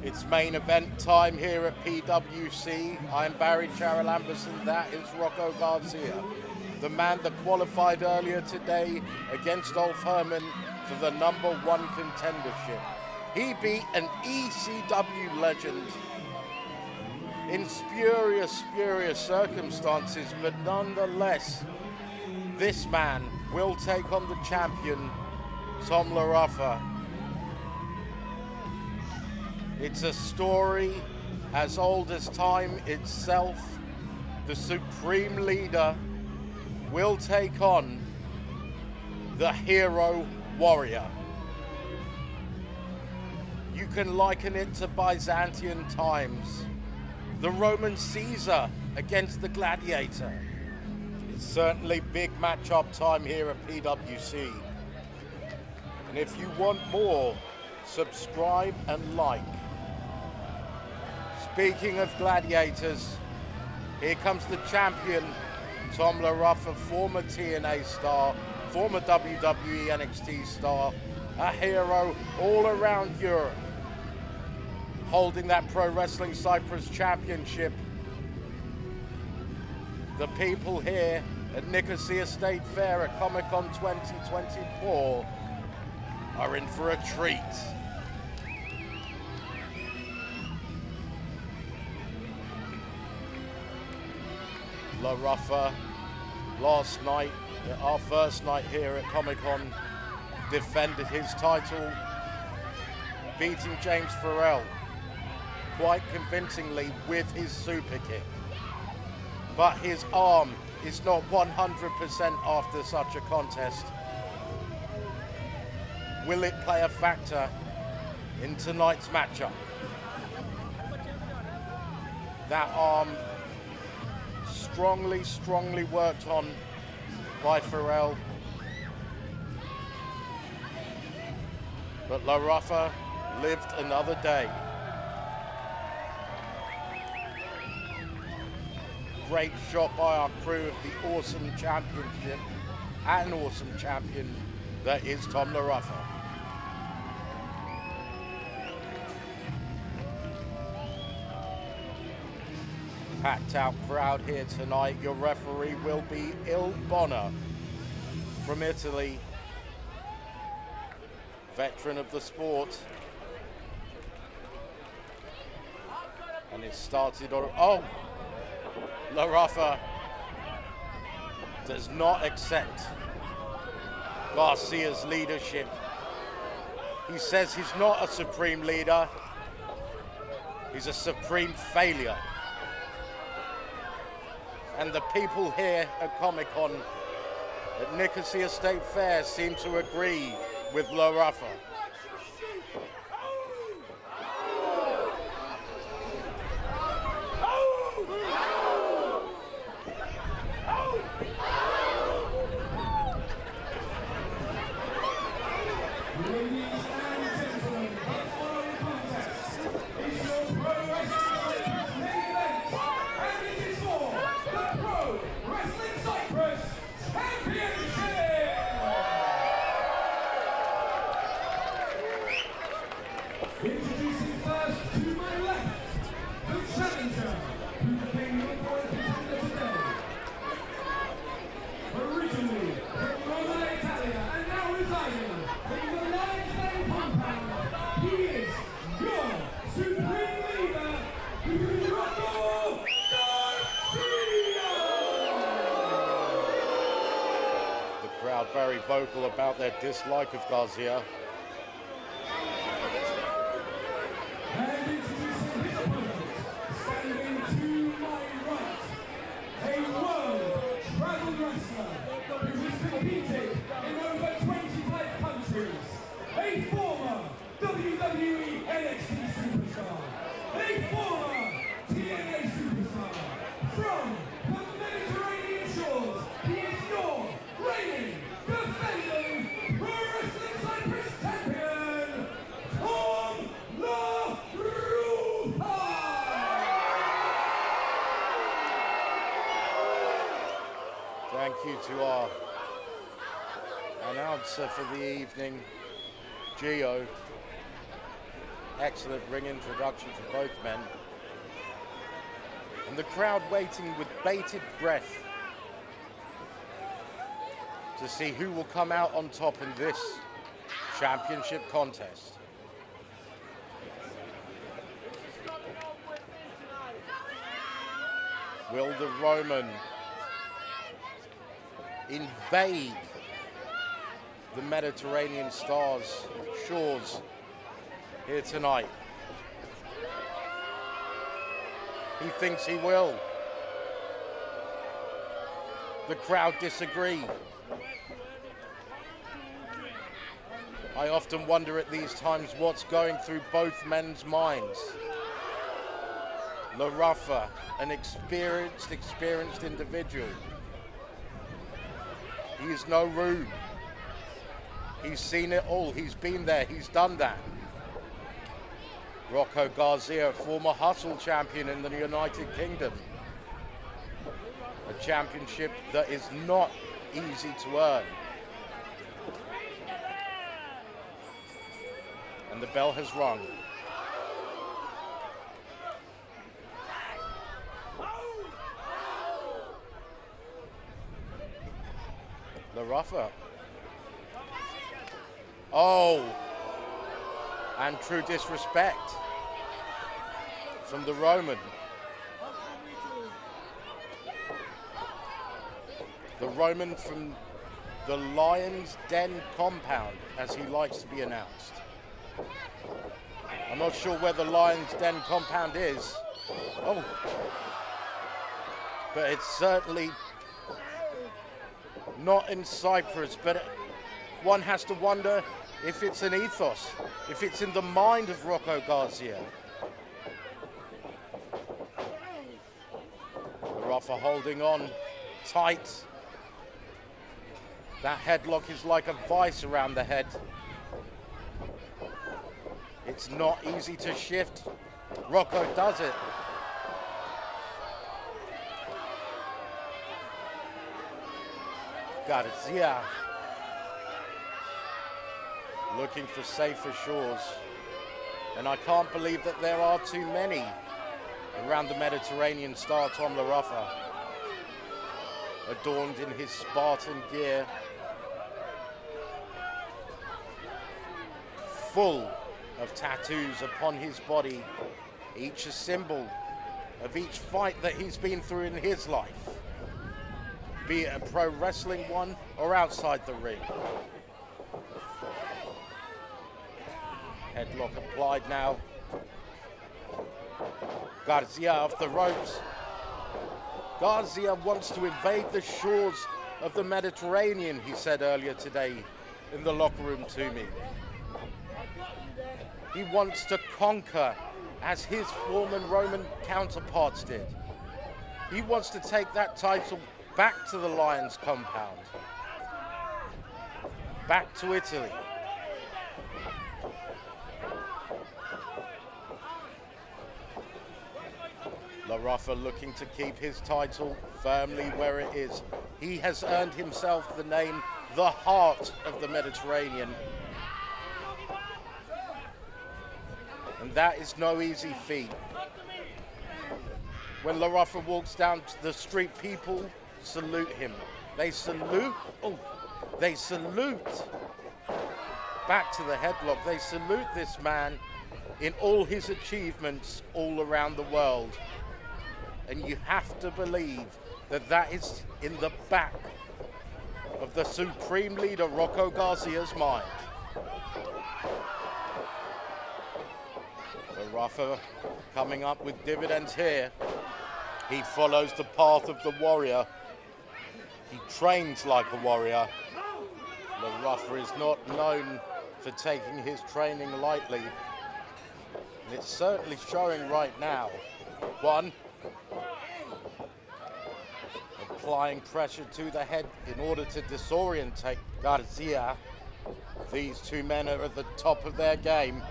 It's main event time here at PWC. I'm Barry Charalambous and that is Rocco Garzya, the man that qualified earlier today against Ulf Herman for the #1 contendership. He beat an ECW legend in spurious circumstances, but nonetheless, this man will take on the champion, Tom Ruffa. It's a story as old as time itself. The Supreme Leader will take on the Hero Warrior. You can liken it to Byzantine times. The Roman Caesar against the Gladiator. It's certainly big matchup time here at PWC. And if you want more, subscribe and like. Speaking of gladiators, here comes the champion, Tom Ruffa, former TNA star, former WWE NXT star, a hero all around Europe, holding that Pro Wrestling Cyprus championship. The people here at Nicosia State Fair at Comic-Con 2024 are in for a treat. Ruffa, last night, our first night here at Comic-Con, defended his title, beating James Farrell quite convincingly with his super kick. But his arm is not 100% after such a contest. Will it play a factor in tonight's matchup? That arm strongly worked on by Farrell. But Ruffa lived another day. Great shot by our crew of the awesome championship, an awesome champion that is Tom Ruffa. Packed out crowd here tonight. Your referee will be Il Bono from Italy, veteran of the sport. And it started on, Ruffa does not accept Garcia's leadership. He says he's not a supreme leader, he's a supreme failure. And the people here at Comic-Con at Nicosia State Fair seem to agree with Ruffa. Introducing first to my left, the challenger, who became #1 contender today. Originally from Roma, Italia, and now residing in the Lion's Den compound, he is your Supreme Leader, Rocco Garzya! The crowd very vocal about their dislike of Garzya. And introducing his opponent, standing to my right, a world travel wrestler who has competed in over 25 countries, a former WWE NXT superstar, a former TNA superstar, from the Mediterranean shores, he is your reigning, defending Pro Wrestling Cyprus champion, Tom Ruffa! Thank you to our announcer for the evening, Gio. excellent ring introduction for both men. And the crowd waiting with bated breath to see who will come out on top in this championship contest. Will the Roman invade the Mediterranean shores here tonight? He thinks he will. The crowd disagree. I often wonder at these times what's going through both men's minds. Ruffa, an experienced individual. He's no rube. He's seen it all. He's been there. He's done that. Rocco Garzya, former Hustle champion in the United Kingdom. A championship that is not easy to earn. And the bell has rung. Ruffa. Oh, and true disrespect from the Roman. The Roman from the Lion's Den compound, as he likes to be announced. I'm not sure where the Lion's Den compound is. Oh, but it's certainly not in Cyprus, but one has to wonder if it's an ethos, if it's in the mind of Rocco Garzya. Ruffa holding on tight. That headlock is like a vice around the head. It's not easy to shift. Rocco does it. Garzya looking for safer shores, and I can't believe that there are too many around the Mediterranean star Tom Ruffa, adorned in his Spartan gear, full of tattoos upon his body, each a symbol of each fight that he's been through in his life, be it a pro wrestling one or outside the ring. Headlock applied now. Garzya off the ropes. Garzya wants to invade the shores of the Mediterranean, he said earlier today in the locker room to me. He wants to conquer as his former Roman counterparts did. He wants to take that title back to the Lions compound, back to Italy. Ruffa looking to keep his title firmly where it is. He has earned himself the name, the Heart of the Mediterranean. And that is no easy feat. When Ruffa walks down to the street, people salute him. They salute. Oh, they salute. Back to the headlock. They salute this man in all his achievements all around the world. And you have to believe that that is in the back of the supreme leader, Rocco Garzya's mind. Ruffa coming up with dividends here. He follows the path of the warrior. He trains like a warrior. Ruffa is not known for taking his training lightly. And it's certainly showing right now. One, applying pressure to the head in order to disorientate Garzya. These two men are at the top of their game.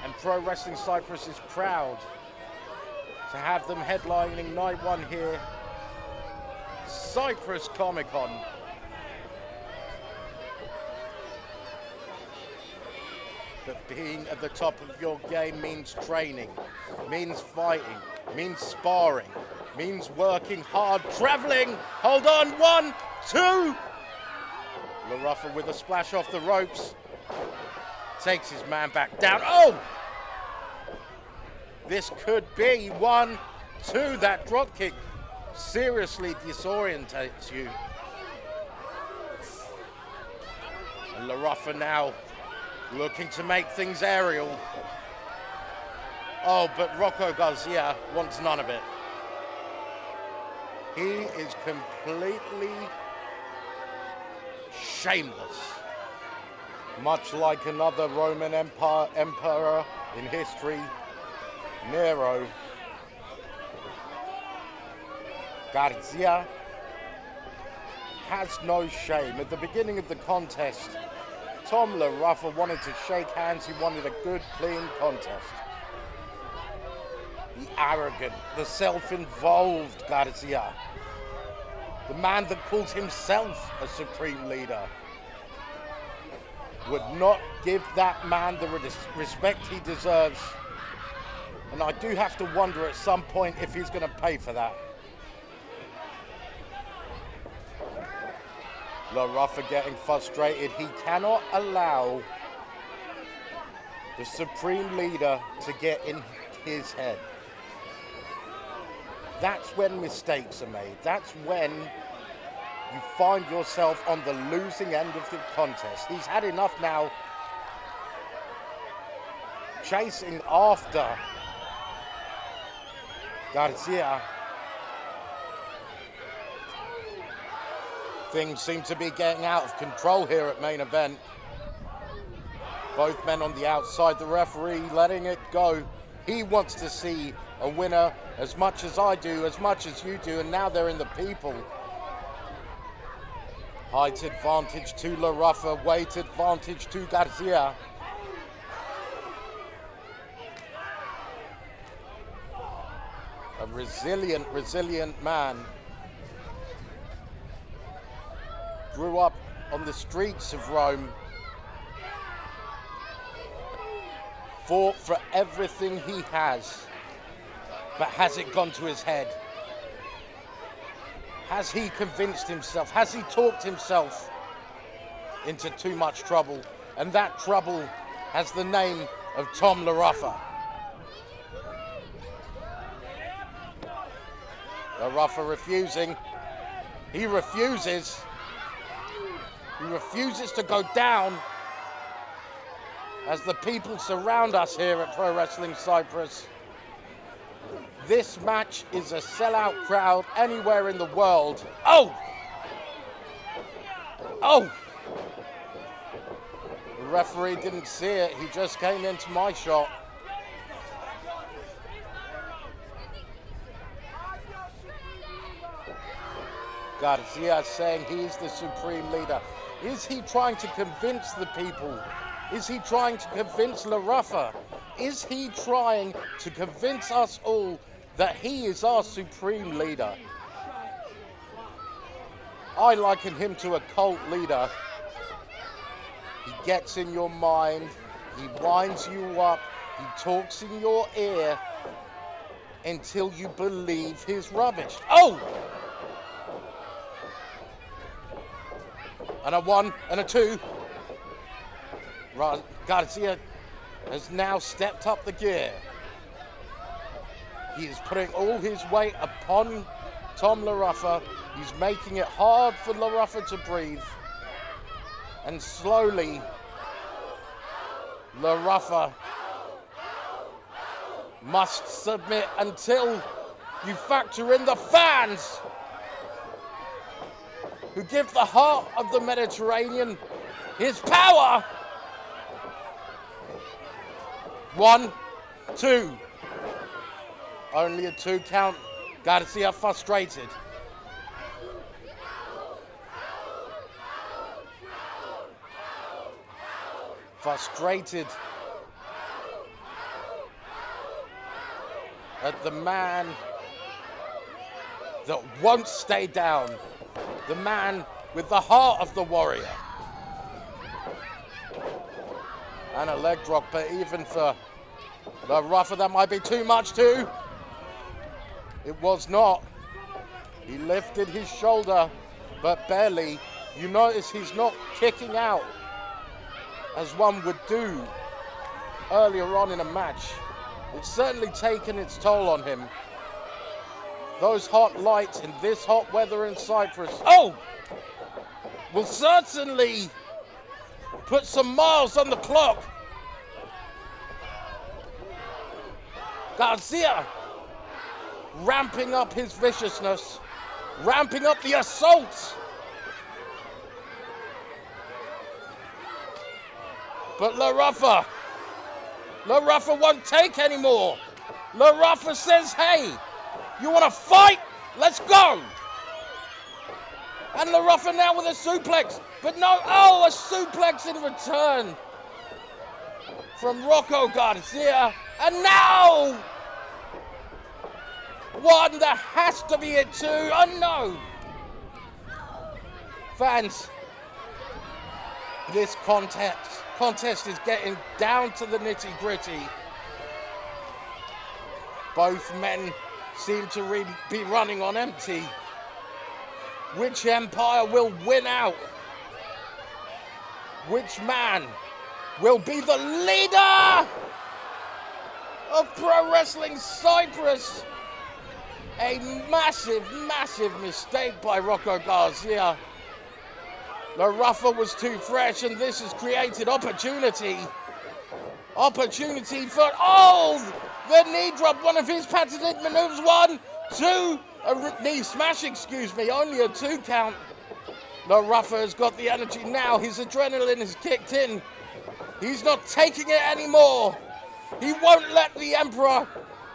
And Pro Wrestling Cyprus is proud to have them headlining night one here, Cyprus Comic Con. But being at the top of your game means training, means fighting, means sparring, means working hard, traveling. Hold on, 1, 2. Ruffa with a splash off the ropes. Takes his man back down. Oh! This could be 1, 2. That drop kick seriously disorientates you. And Ruffa now looking to make things aerial. Oh, but Rocco Garzya wants none of it. He is completely shameless. Much like another Roman emperor in history, Nero. Garzya has no shame. At the beginning of the contest, Tom Ruffa wanted to shake hands. He wanted a good, clean contest. The arrogant, the self-involved Garzya, the man that calls himself a supreme leader, would not give that man the respect he deserves. And I do have to wonder at some point if he's going to pay for that. Ruffa getting frustrated. He cannot allow the supreme leader to get in his head. That's when mistakes are made. That's when you find yourself on the losing end of the contest. He's had enough now chasing after Garzya. Things seem to be getting out of control here at main event. Both men on the outside, the referee letting it go. He wants to see a winner as much as I do, as much as you do, and now they're in the people. Height advantage to Ruffa, weight advantage to Garzya. A resilient man. Grew up on the streets of Rome. Fought for everything he has. But has it gone to his head? Has he convinced himself? Has he talked himself into too much trouble? And that trouble has the name of Tom Ruffa. Ruffa refusing. He refuses. He refuses to go down as the people surround us here at Pro Wrestling Cyprus. This match is a sellout crowd anywhere in the world. Oh! Oh! The referee didn't see it. He just came into my shot. Garzya saying he's the supreme leader. Is he trying to convince the people? Is he trying to convince Ruffa? Is he trying to convince us all that he is our supreme leader? I liken him to a cult leader. He gets in your mind, he winds you up, he talks in your ear until you believe his rubbish. Oh! And a 1 and a 2. Garzya has now stepped up the gear. He is putting all his weight upon Tom Ruffa. He's making it hard for Ruffa to breathe. And slowly, Ruffa must submit until you factor in the fans who give the heart of the Mediterranean his power. 1, 2. Only a 2 count. Garzya frustrated. Frustrated at the man that won't stay down. The man with the heart of the warrior. And a leg drop, but even for the Ruffa, that might be too much too. It was not. He lifted his shoulder, but barely. You notice he's not kicking out as one would do earlier on in a match. It's certainly taken its toll on him. Those hot lights in this hot weather in Cyprus, will certainly put some miles on the clock. Garzya ramping up his viciousness, ramping up the assault. But Ruffa won't take anymore. Ruffa says, hey, you want to fight? Let's go. And Ruffa now with a suplex. But no, a suplex in return from Rocco Garzya. And now, one that has to be it too. Oh no. Fans, this contest is getting down to the nitty-gritty. Both men seem to be running on empty. Which empire will win out? Which man will be the leader of Pro Wrestling Cyprus? A massive, massive mistake by Rocco Garzya. Ruffa was too fresh, and this has created opportunity. Opportunity for, the knee drop, one of his patented maneuvers. 1, 2, a knee smash, only a 2 count. Ruffa has got the energy now, his adrenaline has kicked in. He's not taking it anymore. He won't let the Emperor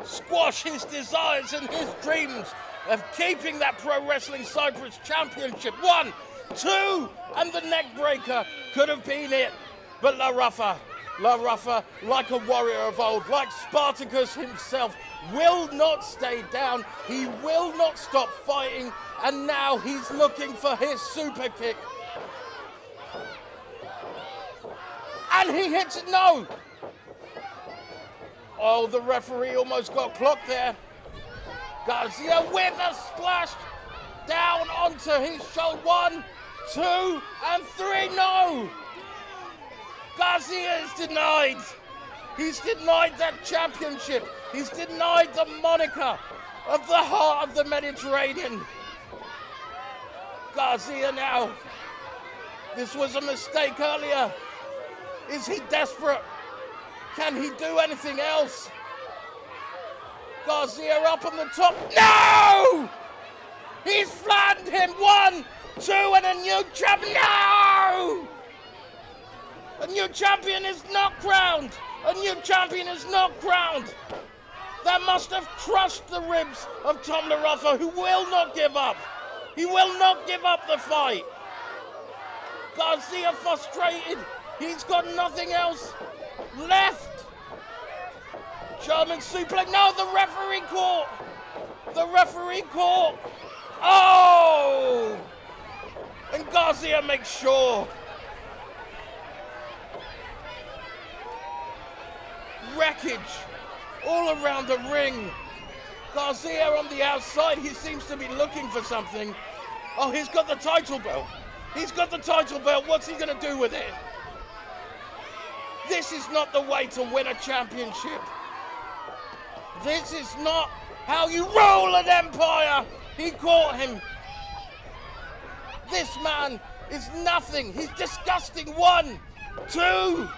squash his desires and his dreams of keeping that Pro Wrestling Cyprus Championship. 1, 2, and the neck breaker could have been it. But Ruffa, like a warrior of old, like Spartacus himself, will not stay down. He will not stop fighting, and now he's looking for his super kick. And he hits it, no! The referee almost got clocked there. Garzya with a splash down onto his shoulder. 1, 2, and 3, no! Garzya is denied. He's denied that championship. He's denied the moniker of the heart of the Mediterranean. Garzya now. This was a mistake earlier. Is he desperate? Can he do anything else? Garzya up on the top. No! He's flattened him. 1, 2, and a new champion. No! A new champion is not crowned. A new champion is not crowned. That must have crushed the ribs of Tom Ruffa, who will not give up. He will not give up the fight. Garzya frustrated. He's got nothing else left. German suplex. No, the referee caught. The referee caught. And Garzya makes sure. Wreckage all around the ring. Garzya on the outside. He seems to be looking for something. He's got the title belt. He's got the title belt. What's he going to do with it? This is not the way to win a championship. This is not how you rule an empire. He caught him. This man is nothing. He's disgusting. 1, 2,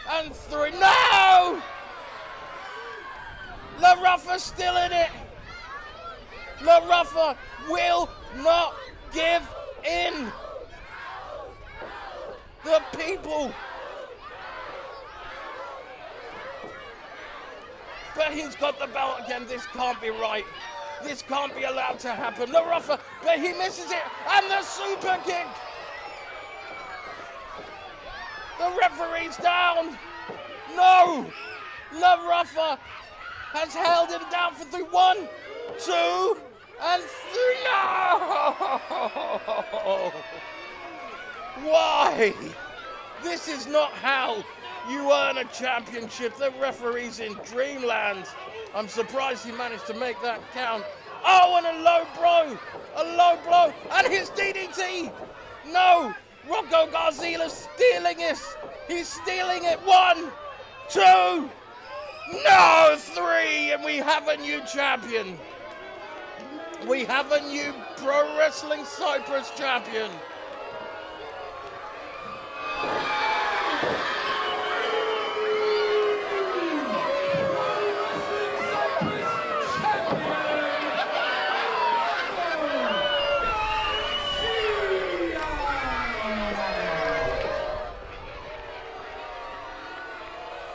and 3. No! Ruffa's still in it. Ruffa will not give in. The people. But he's got the belt again. This can't be right. This can't be allowed to happen. Ruffa, but he misses it. And the super kick. The referee's down. No. Ruffa has held him down for 3. 1, 2, and 3. No! Why? This is not how You earn a championship. The referee's in dreamland. I'm surprised he managed to make that count. Oh, and a low blow, and his DDT. No, Rocco Garzya stealing it. He's stealing it. 1, 2, no, 3, and we have a new champion. We have a new Pro Wrestling Cyprus champion.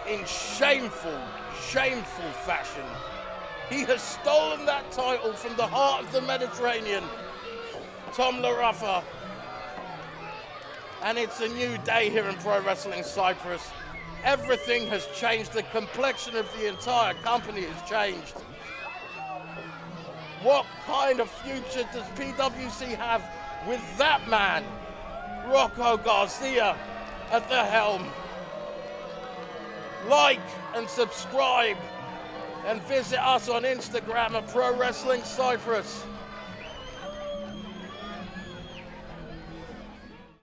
In shameful fashion, he has stolen that title from the heart of the Mediterranean, Tom Ruffa. And it's a new day here in Pro Wrestling Cyprus. Everything has changed. The complexion of the entire company has changed. What kind of future does PWC have with that man, Rocco Garzya, at the helm? Like and subscribe and visit us on Instagram at Pro Wrestling Cyprus.